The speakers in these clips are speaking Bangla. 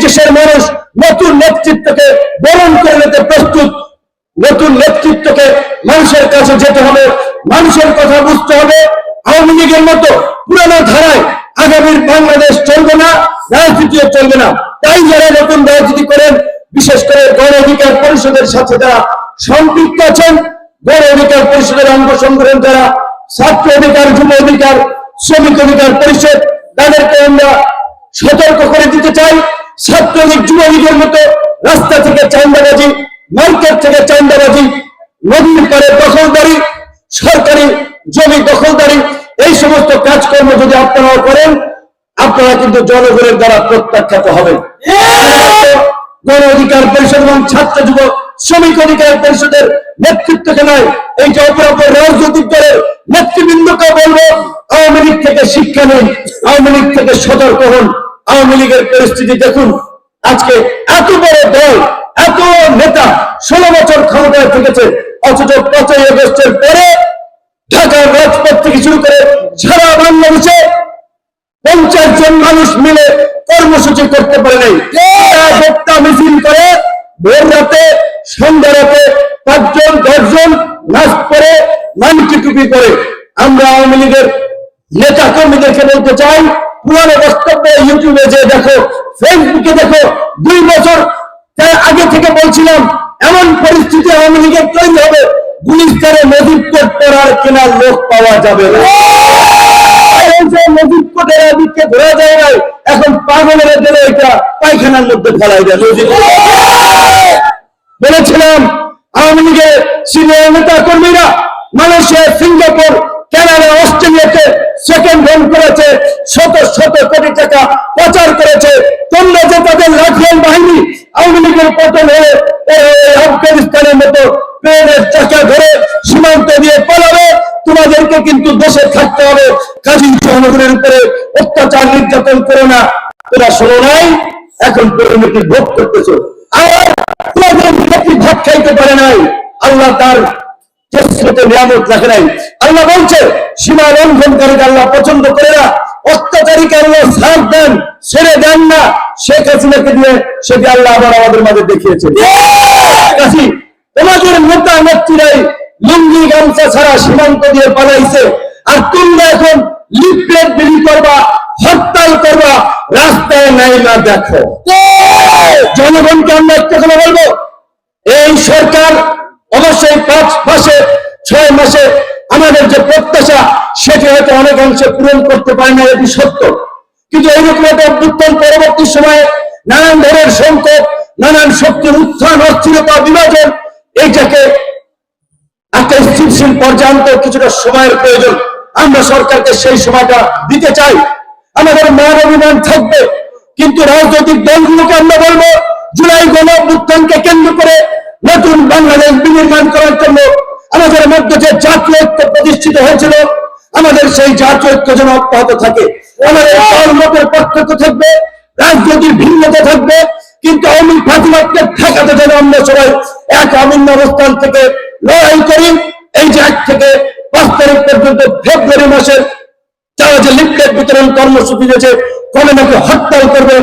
দেশের মানুষ নতুন নেতৃত্বকে বরণ করে নিতে প্রস্তুত। নতুন নেতৃত্বকে মানুষের কাছে যেতে হবে, মানুষের কথা বুঝতে হবে। আওয়ামী লীগের মতো পুরানো ধারায় আগামীর বাংলাদেশ চলবে না, রাজনীতিও চলবে না। তাই যারা নতুন রাজনীতি করেন, বিশেষ করে গণ অধিকার পরিষদের সাথে যারা সম্পৃক্ত আছেন, গণ অধিকার পরিষদের অঙ্গ সংগঠন যারা, ছাত্র অধিকার, যুব অধিকার, শ্রমিক অধিকার পরিষদ, তাদেরকে আমরা সতর্ক করে দিতে চাই। ছাত্রলীগ, যুবলীগের মতো রাস্তা থেকে চাঁদাবাজি, মার্কেট থেকে চাঁদাবাজি, নদীর পারে দখলদারি, সরকারি জমি দখলদারি, এই সমস্ত কাজকর্ম যদি আপনারাও করেন, আপনারা কিন্তু জনগণের দ্বারা প্রত্যাখ্যাত হবেন। গণ অধিকার পরিষদ এবং ছাত্র যুব শ্রমিক অধিকার পরিষদের নেতৃত্বকে নয়, এই যে অপরাপর রাজনৈতিক দলের নেতৃবৃন্দকে বলবো, আওয়ামী লীগ থেকে শিক্ষা নিন, আওয়ামী লীগ থেকে সতর্ক হন। আওয়ামী লীগের পরিস্থিতি দেখুন, আজকে এত বড় দল, এত নেতা 16 বছর ক্ষমতায় থেকেছে, অথচ 5ই আগস্টের পরে ঢাকার রাজপথ থেকে শুরু করে সারা বাংলাদেশে 50 জন মানুষ মিলে কর্মসূচি করতে পারে নাই। বক্তা মিছিল করে ভোর রাতে, সন্ধ্যা রাতে 5 জন 10 জন নাচ করে, মানকি টুপি করে। আমরা আওয়ামী লীগের নেতা কর্মীদেরকে বলতে চাই, পুরানো বক্তব্য ইউটিউবে যে দেখো, ফেসবুকে দেখো, 2 বছর আগে থেকে বলছিলাম এমন পরিস্থিতি আওয়ামী লীগের তৈরি হবে, গুলিস্তানে মজিদ কোর্ট পড়ার কেনার লোক পাওয়া যাবে না। মজিদ কোর্টের দিককে ধরা যায় না, এখন পাগলের দিলে এটা পায়খানার মধ্যে ফেলাই দেয়। বলেছিলাম আওয়ামী লীগের সিনিয়র নেতা কর্মীরা মালয়েশিয়া, সিঙ্গাপুর, কানাডা, অস্ট্রেলিয়াতে সেকেন্ড হোম করেছে, শত শত কোটি টাকা পাচার করেছে। তোমরা যে তাদের রাখিয়াল বাহিনী আওয়ামী লীগের পতন হয়ে আফগানিস্তানের মতো ট্রেনের চাকা ধরে সীমান্ত দিয়ে পালাবে, তোমাদেরকে কিন্তু দেশে থাকতে হবে। কাজী জনগণের উপরে অত্যাচার নির্যাতন করো না। তোরা শোনো নাই, এখন পরিণতি ভোগ করতেছো। আর তোমাদের ব্যক্তি ভাত খাইতে পারে নাই, আল্লাহ তার নিয়ামত রাখে নাই। আল্লাহ বলছে সীমা লঙ্ঘনকারীকে আল্লাহ পছন্দ করে না, অত্যাচারীকে আল্লাহ সাথ দেন, ছেড়ে দেন না। শেখ হাসিনাকে দিয়ে সেটি আল্লাহ আবার আমাদের মাঝে দেখিয়েছে। তোমাদের নেতা নেত্রীরাই লুঙ্গি গামছা ছাড়া সীমান্ত দিয়ে পালাইছে, আর তোমরা এখন লিফলেট বিলি করবা, হরতাল করবা, রাস্তায় নাই না দেখো। জনগণকে আমরা একটা কথা বলবো, এই সরকার অবশ্যই 5 মাসে 6 মাসে আমাদের যে প্রত্যাশা সেটি হয়তো অনেক অংশে পূরণ করতে পারে না, এটি সত্য। কিন্তু এইরকম একটা অভ্যুত্থান পরবর্তী সময়ে নানান ধরনের সংকট, নানান শক্তির উত্থান, অস্থিরতা, বিভাজন, এইটাকে একটা স্থিতিশীল পর্যায়ে আনতে কিছুটা সময়ের প্রয়োজন। আমরা সরকারকে সেই সময়টা দিতে চাই। আমাদের মান অভিমান থাকবে, কিন্তু রাজনৈতিক দলগুলোকে আমরা বলবো, জুলাই গণ অভ্যুত্থানকে কেন্দ্র করে নতুন বাংলাদেশ বিনির্মাণ করার জন্য আমাদের মধ্যে যে জাতীয় ঐক্য প্রতিষ্ঠিত হয়েছিল, আমাদের সেই জাতীয় ঐক্য যেন অব্যাহত থাকে। আমাদের দলমতের পার্থক্য থাকবে, রাজনৈতিক ভিন্নতা থাকবে, কিন্তু আওয়ামী ফাঁসিবাদকে ঠেকাতে যেন আমরা সবাই এক অভিন্ন অবস্থান থেকে লড়াই করি। এই যে 1 থেকে 5 তারিখ পর্যন্ত ফেব্রুয়ারি মাসের যারা যে লিফলেট বিতরণ কর্মসূচি দিয়েছে, কবে নাকি হরতাল করবে,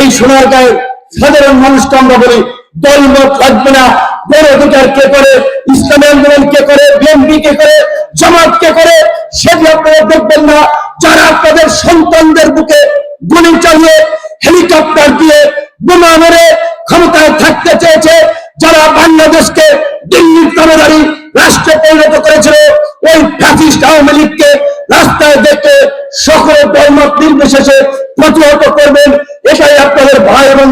এই সোনারগাঁয়ের সাধারণ মানুষকে আমরা বলি দলমত লাগবে না। গণ অধিকার কে করে, ইসলামী আন্দোলন কে করে, বিএনপি কে করে, জামাত কে করে, সেটি আপনারা দেখবেন না। যারা আপনাদের সন্তানদের বুকে গুলি চালিয়ে, হেলিকপ্টার দিয়ে বোমা মেরে ক্ষমতায় থাকতে চেয়েছে, যারা বাংলাদেশকে দিল্লির তাবেদারি রাষ্ট্রে পরিণত করেছিল, ওই ফ্যাসিস্ট আওয়ামী লীগকে রাস্তায় দেখে সকল দলমত নির্বিশেষে প্রতিহত করবেন। এটাই আপনাদের ভাই এবং